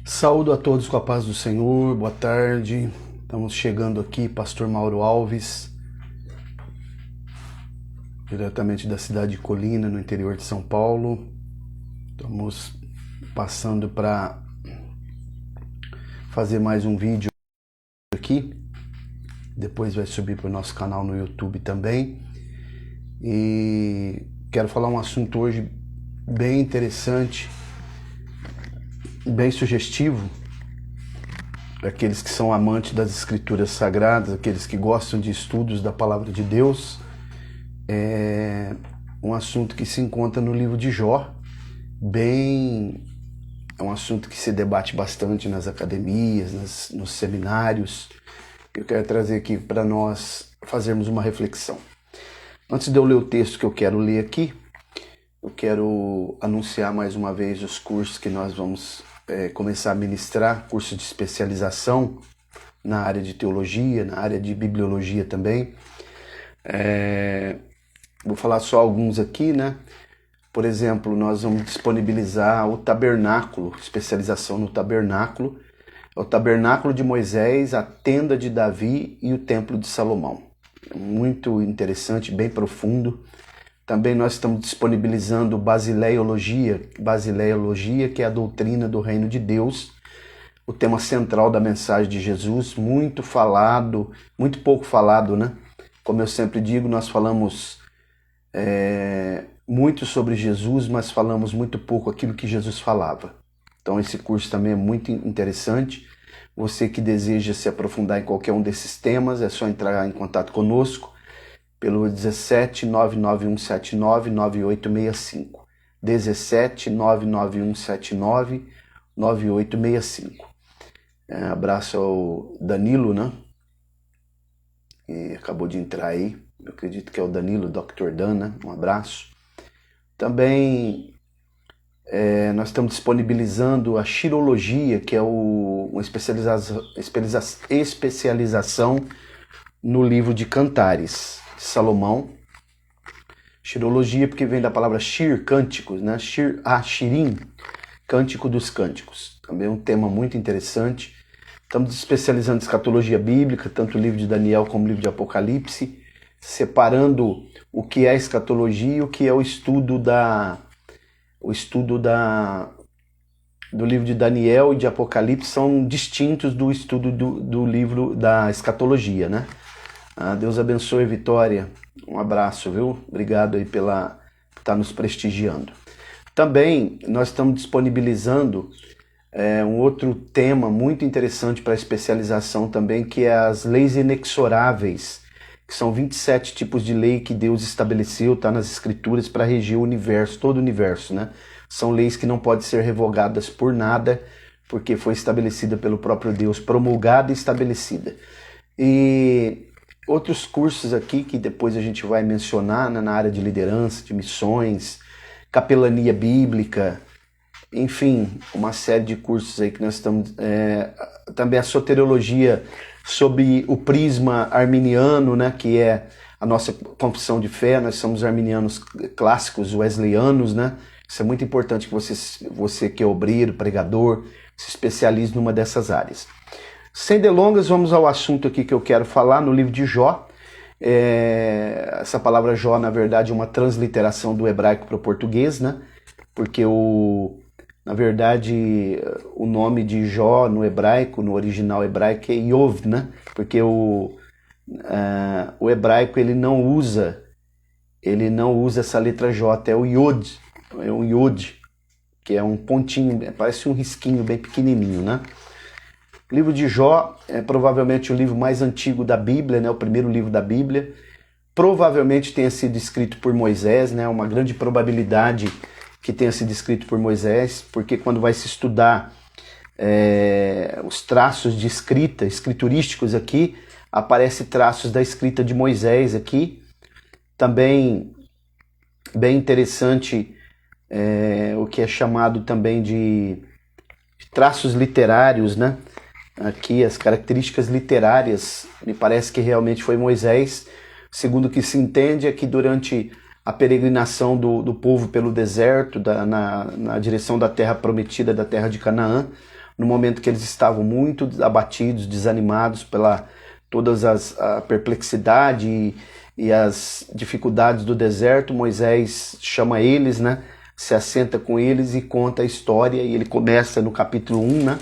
Saúdo a todos com a paz do Senhor, boa tarde. Estamos chegando aqui, Pastor Mauro Alves, diretamente da cidade de Colina, no interior de São Paulo. Estamos passando para fazer mais um vídeo aqui. Depois vai subir para o nosso canal no YouTube também. E quero falar um assunto hoje bem interessante, bem sugestivo, para aqueles que são amantes das escrituras sagradas, aqueles que gostam de estudos da palavra de Deus. É um assunto que se encontra no livro de Jó. É um assunto que se debate bastante nas academias, nos seminários. Eu quero trazer aqui para nós fazermos uma reflexão. Antes de eu ler o texto que eu quero ler aqui, eu quero anunciar mais uma vez os cursos que nós vamos começar a ministrar, curso de especialização na área de teologia, na área de bibliologia também. Vou falar só alguns aqui, né? Por exemplo, nós vamos disponibilizar o tabernáculo, especialização no tabernáculo. É o tabernáculo de Moisés, a tenda de Davi e o templo de Salomão. Muito interessante, bem profundo. Também nós estamos disponibilizando Basileologia, que é a doutrina do reino de Deus, o tema central da mensagem de Jesus, muito falado, muito pouco falado, né? Como eu sempre digo, nós falamos muito sobre Jesus, mas falamos muito pouco aquilo que Jesus falava. Então esse curso também é muito interessante. Você que deseja se aprofundar em qualquer um desses temas, é só entrar em contato conosco pelo 17 99179 9865. 17 99179 9865. Abraço ao Danilo, né? Que acabou de entrar aí. Eu acredito que é o Danilo, Dr. Dan, né? Um abraço. Também nós estamos disponibilizando a Xirologia, que é uma especialização no livro de Cantares de Salomão. Xirologia porque vem da palavra shir, cânticos, né? Shirim, cântico dos cânticos. Também é um tema muito interessante. Estamos especializando em escatologia bíblica, tanto o livro de Daniel como o livro de Apocalipse, separando o que é escatologia e o que é o estudo do livro de Daniel e de Apocalipse são distintos do estudo do livro da escatologia, né? Deus abençoe, Vitória. Um abraço, viu? Obrigado aí por estar nos prestigiando. Também nós estamos disponibilizando um outro tema muito interessante para especialização também, que é as leis inexoráveis, que são 27 tipos de lei que Deus estabeleceu, está nas Escrituras, para reger o universo, todo o universo, né? São leis que não podem ser revogadas por nada, porque foi estabelecida pelo próprio Deus, promulgada e estabelecida. E outros cursos aqui que depois a gente vai mencionar, né, na área de liderança, de missões, capelania bíblica, enfim, uma série de cursos aí que nós estamos... também a soteriologia sobre o prisma arminiano, né, que é a nossa confissão de fé. Nós somos arminianos clássicos, wesleyanos, né? Isso é muito importante que você que é obreiro, pregador, se especialize numa dessas áreas. Sem delongas, vamos ao assunto aqui que eu quero falar no livro de Jó. Essa palavra Jó, na verdade, é uma transliteração do hebraico para o português, né? Porque na verdade, o nome de Jó no hebraico, no original hebraico, é Iov, né? Porque o hebraico ele não usa essa letra J, é o Yod, que é um pontinho, parece um risquinho bem pequenininho, né? O livro de Jó é provavelmente o livro mais antigo da Bíblia, né? O primeiro livro da Bíblia. Provavelmente tenha sido escrito por Moisés, né? Uma grande probabilidade que tenha sido escrito por Moisés, porque quando vai se estudar os traços de escrita, escriturísticos aqui, aparecem traços da escrita de Moisés aqui. Também bem interessante o que é chamado também de traços literários, né? Aqui as características literárias, me parece que realmente foi Moisés. Segundo o que se entende é que durante a peregrinação do povo pelo deserto, na direção da terra prometida, da terra de Canaã, no momento que eles estavam muito abatidos, desanimados pela a perplexidade e as dificuldades do deserto. Moisés chama eles, né? Se assenta com eles e conta a história, e ele começa no capítulo 1, né?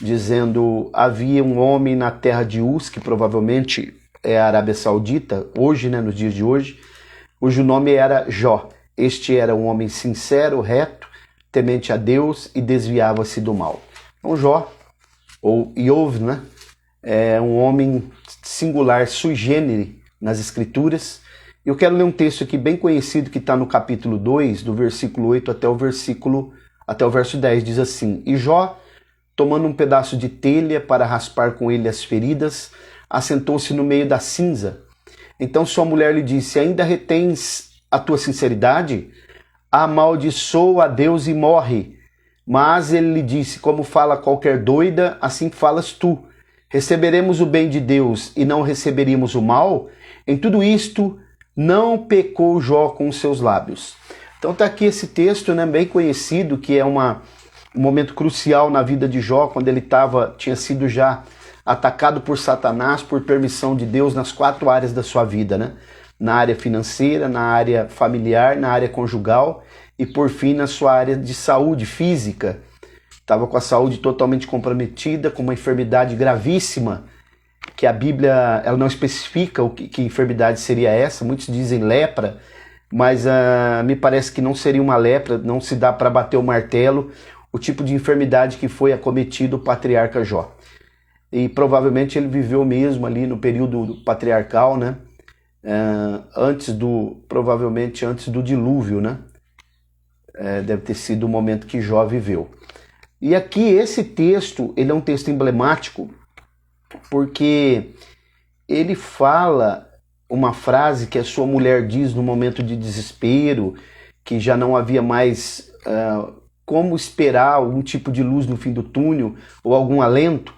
Dizendo: havia um homem na terra de Uz, que provavelmente é a Arábia Saudita, hoje, né, nos dias de hoje, cujo nome era Jó. Este era um homem sincero, reto, temente a Deus e desviava-se do mal. Então Jó, ou Iov, né, é um homem singular, sui generis nas Escrituras. Eu quero ler um texto aqui bem conhecido que está no capítulo 2, do versículo 8 até o verso 10, diz assim: E Jó, tomando um pedaço de telha para raspar com ele as feridas, assentou-se no meio da cinza. Então sua mulher lhe disse: ainda retens a tua sinceridade? Amaldiçoa a Deus e morre. Mas ele lhe disse: como fala qualquer doida, assim falas tu. Receberemos o bem de Deus e não receberíamos o mal? Em tudo isto não pecou Jó com os seus lábios. Então está aqui esse texto, né, bem conhecido, que é um momento crucial na vida de Jó, quando ele tinha sido já atacado por Satanás por permissão de Deus nas 4 áreas da sua vida, né? Na área financeira, na área familiar, na área conjugal e, por fim, na sua área de saúde física. Estava com a saúde totalmente comprometida, com uma enfermidade gravíssima, que a Bíblia ela não especifica que enfermidade seria essa. Muitos dizem lepra, mas me parece que não seria uma lepra, não se dá para bater o martelo o tipo de enfermidade que foi acometido o patriarca Jó. E provavelmente ele viveu mesmo ali no período patriarcal, né? Provavelmente antes do dilúvio, né? Deve ter sido o momento que Jó viveu. E aqui esse texto, ele é um texto emblemático, porque ele fala uma frase que a sua mulher diz no momento de desespero, que já não havia mais como esperar algum tipo de luz no fim do túnel, ou algum alento.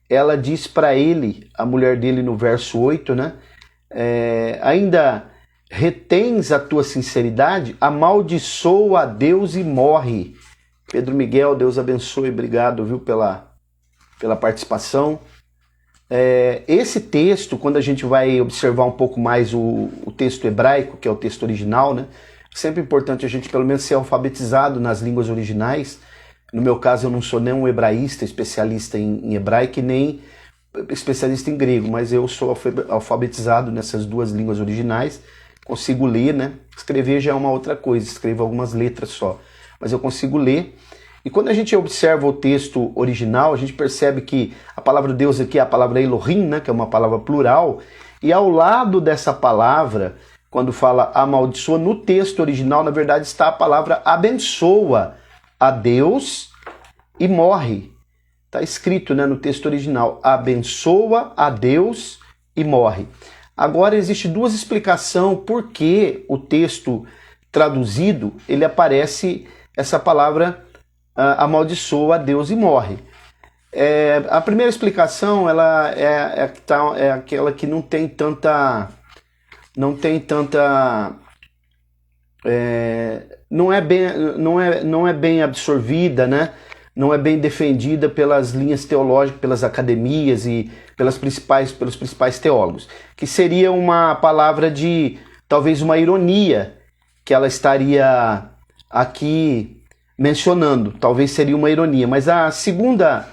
Ela diz para ele, a mulher dele no verso 8, né? Ainda retens a tua sinceridade? Amaldiçoa a Deus e morre. Pedro Miguel, Deus abençoe, obrigado, viu, pela participação. Esse texto, quando a gente vai observar um pouco mais o texto hebraico, que é o texto original, né? Sempre importante a gente pelo menos ser alfabetizado nas línguas originais. No meu caso, eu não sou nem um hebraísta, especialista em hebraico, e nem especialista em grego, mas eu sou alfabetizado nessas 2 línguas originais, consigo ler, né? Escrever já é uma outra coisa, escrevo algumas letras só, mas eu consigo ler. E quando a gente observa o texto original, a gente percebe que a palavra Deus aqui é a palavra Elohim, né? Que é uma palavra plural, e ao lado dessa palavra, quando fala amaldiçoa, no texto original, na verdade, está a palavra abençoa a Deus e morre. Está escrito, né, no texto original: abençoa a Deus e morre. Agora, existe 2 explicações por que o texto traduzido, ele aparece essa palavra amaldiçoa a Deus e morre. A primeira explicação ela é aquela que não é bem absorvida, né? Não é bem defendida pelas linhas teológicas, pelas academias e pelos principais teólogos, que seria uma palavra de talvez uma ironia que ela estaria aqui mencionando, talvez seria uma ironia. Mas a segunda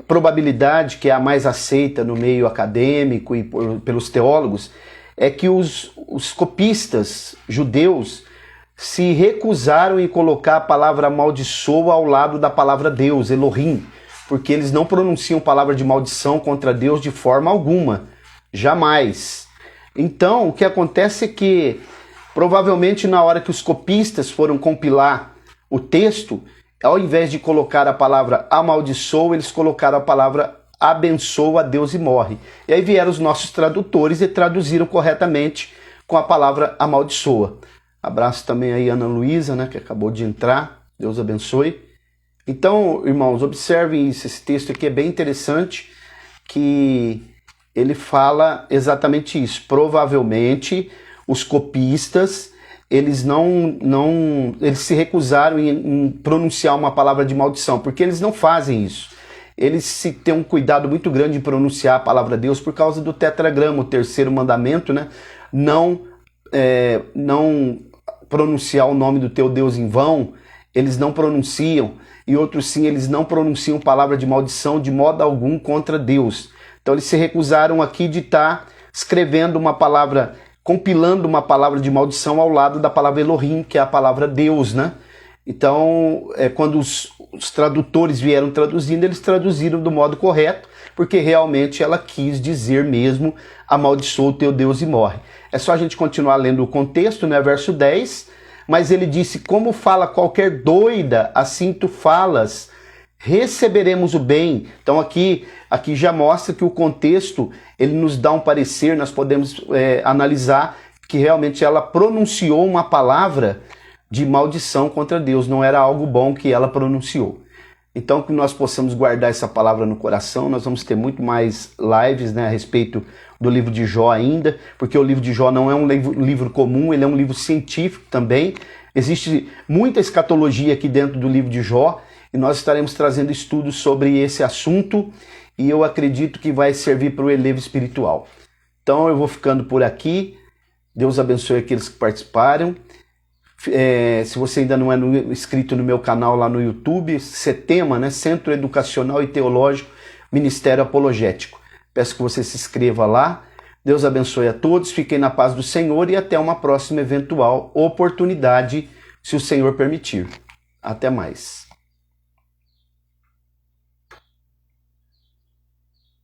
probabilidade, que é a mais aceita no meio acadêmico e pelos teólogos, é que os copistas judeus se recusaram em colocar a palavra amaldiçoa ao lado da palavra Deus, Elohim, porque eles não pronunciam palavra de maldição contra Deus de forma alguma, jamais. Então, o que acontece é que, provavelmente na hora que os copistas foram compilar o texto, ao invés de colocar a palavra amaldiçoa, eles colocaram a palavra abençoa a Deus e morre. E aí vieram os nossos tradutores e traduziram corretamente com a palavra amaldiçoa. Abraço também aí a Ana Luísa, né, que acabou de entrar. Deus abençoe. Então, irmãos, observem isso. Esse texto aqui é bem interessante, que ele fala exatamente isso. Provavelmente, os copistas, eles eles se recusaram em pronunciar uma palavra de maldição, porque eles não fazem isso. Eles se têm um cuidado muito grande em pronunciar a palavra de Deus por causa do tetragrama, o terceiro mandamento, né? Não pronunciar o nome do teu Deus em vão, eles não pronunciam, e outros sim, eles não pronunciam palavra de maldição de modo algum contra Deus. Então eles se recusaram aqui de estar escrevendo uma palavra, compilando uma palavra de maldição ao lado da palavra Elohim, que é a palavra Deus, né? Então, quando os tradutores vieram traduzindo, eles traduziram do modo correto, porque realmente ela quis dizer mesmo, amaldiçoa o teu Deus e morre. É só a gente continuar lendo o contexto, né? Verso 10, mas ele disse, como fala qualquer doida, assim tu falas, receberemos o bem. Então aqui já mostra que o contexto, ele nos dá um parecer, nós podemos analisar que realmente ela pronunciou uma palavra de maldição contra Deus, não era algo bom que ela pronunciou. Então que nós possamos guardar essa palavra no coração, nós vamos ter muito mais lives, né, a respeito do livro de Jó ainda, porque o livro de Jó não é um livro comum, ele é um livro científico também, existe muita escatologia aqui dentro do livro de Jó, e nós estaremos trazendo estudos sobre esse assunto, e eu acredito que vai servir para o elevo espiritual. Então eu vou ficando por aqui, Deus abençoe aqueles que participaram. Se você ainda não é inscrito no meu canal lá no YouTube, CETEMA, né? Centro Educacional e Teológico Ministério Apologético. Peço que você se inscreva lá. Deus abençoe a todos, fiquem na paz do Senhor e até uma próxima eventual oportunidade, se o Senhor permitir. Até mais.